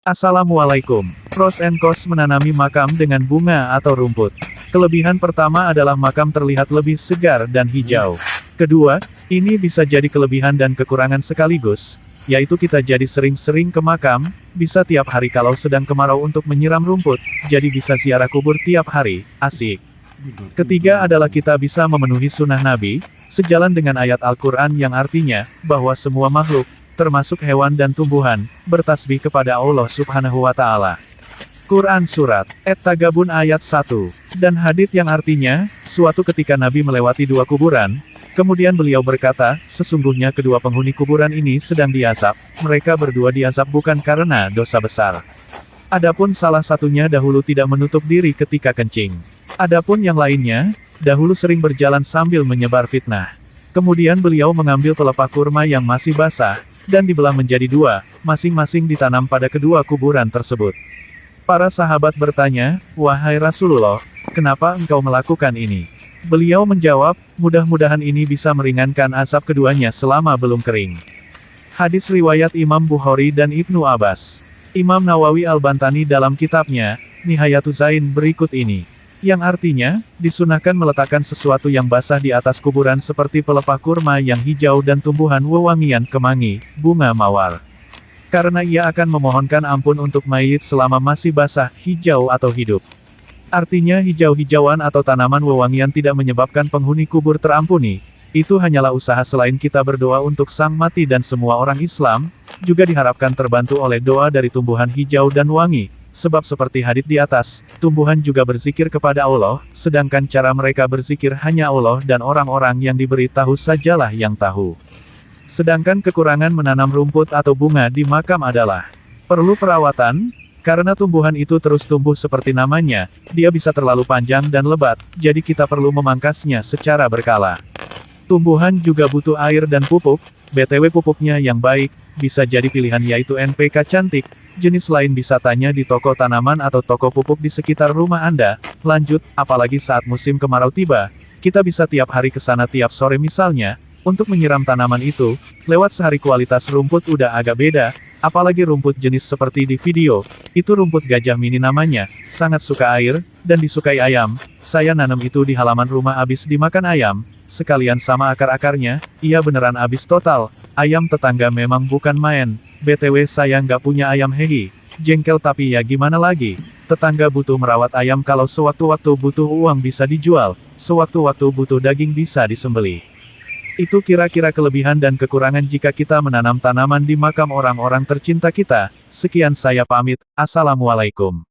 Assalamualaikum. Pros and cons menanami makam dengan bunga atau rumput. Kelebihan pertama adalah makam terlihat lebih segar dan hijau. Kedua, ini bisa jadi kelebihan dan kekurangan sekaligus, yaitu kita jadi sering-sering ke makam, bisa tiap hari kalau sedang kemarau untuk menyiram rumput, jadi bisa ziarah kubur tiap hari, asik. Ketiga adalah kita bisa memenuhi sunnah Nabi, sejalan dengan ayat Al-Quran yang artinya, bahwa semua makhluk, termasuk hewan dan tumbuhan, bertasbih kepada Allah Subhanahu wa Ta'ala. Quran Surat At-Tagabun ayat 1, dan hadits yang artinya, suatu ketika Nabi melewati dua kuburan, kemudian beliau berkata, sesungguhnya kedua penghuni kuburan ini sedang diazab, mereka berdua diazab bukan karena dosa besar. Adapun salah satunya dahulu tidak menutup diri ketika kencing. Adapun yang lainnya, dahulu sering berjalan sambil menyebar fitnah. Kemudian beliau mengambil pelepah kurma yang masih basah, dan dibelah menjadi dua, masing-masing ditanam pada kedua kuburan tersebut. Para sahabat bertanya, "Wahai Rasulullah, kenapa engkau melakukan ini?" Beliau menjawab, "Mudah-mudahan ini bisa meringankan azab keduanya selama belum kering." Hadis riwayat Imam Bukhari dan Ibnu Abbas. Imam Nawawi Al-Bantani dalam kitabnya, Nihayatuz Zain berikut ini, yang artinya, disunahkan meletakkan sesuatu yang basah di atas kuburan seperti pelepah kurma yang hijau dan tumbuhan wewangian kemangi, bunga mawar. Karena ia akan memohonkan ampun untuk mayit selama masih basah, hijau atau hidup. Artinya hijau-hijauan atau tanaman wewangian tidak menyebabkan penghuni kubur terampuni. Itu hanyalah usaha selain kita berdoa untuk sang mati dan semua orang Islam, juga diharapkan terbantu oleh doa dari tumbuhan hijau dan wangi. Sebab seperti hadits di atas, tumbuhan juga berzikir kepada Allah, sedangkan cara mereka berzikir hanya Allah dan orang-orang yang diberi tahu sajalah yang tahu. Sedangkan kekurangan menanam rumput atau bunga di makam adalah perlu perawatan, karena tumbuhan itu terus tumbuh seperti namanya, dia bisa terlalu panjang dan lebat, jadi kita perlu memangkasnya secara berkala. Tumbuhan juga butuh air dan pupuk, BTW pupuknya yang baik, bisa jadi pilihan yaitu NPK cantik. Jenis lain bisa tanya di toko tanaman atau toko pupuk di sekitar rumah Anda. Lanjut, apalagi saat musim kemarau tiba, kita bisa tiap hari ke sana tiap sore misalnya, untuk menyiram tanaman itu. Lewat sehari kualitas rumput udah agak beda, apalagi rumput jenis seperti di video, itu rumput gajah mini namanya, sangat suka air, dan disukai ayam. Saya nanam itu di halaman rumah abis dimakan ayam, sekalian sama akar-akarnya, iya beneran abis total. Ayam tetangga memang bukan main. BTW saya nggak punya ayam hehi, jengkel tapi ya gimana lagi, tetangga butuh merawat ayam kalau sewaktu-waktu butuh uang bisa dijual, sewaktu-waktu butuh daging bisa disembelih. Itu kira-kira kelebihan dan kekurangan jika kita menanam tanaman di makam orang-orang tercinta kita. Sekian saya pamit, Assalamualaikum.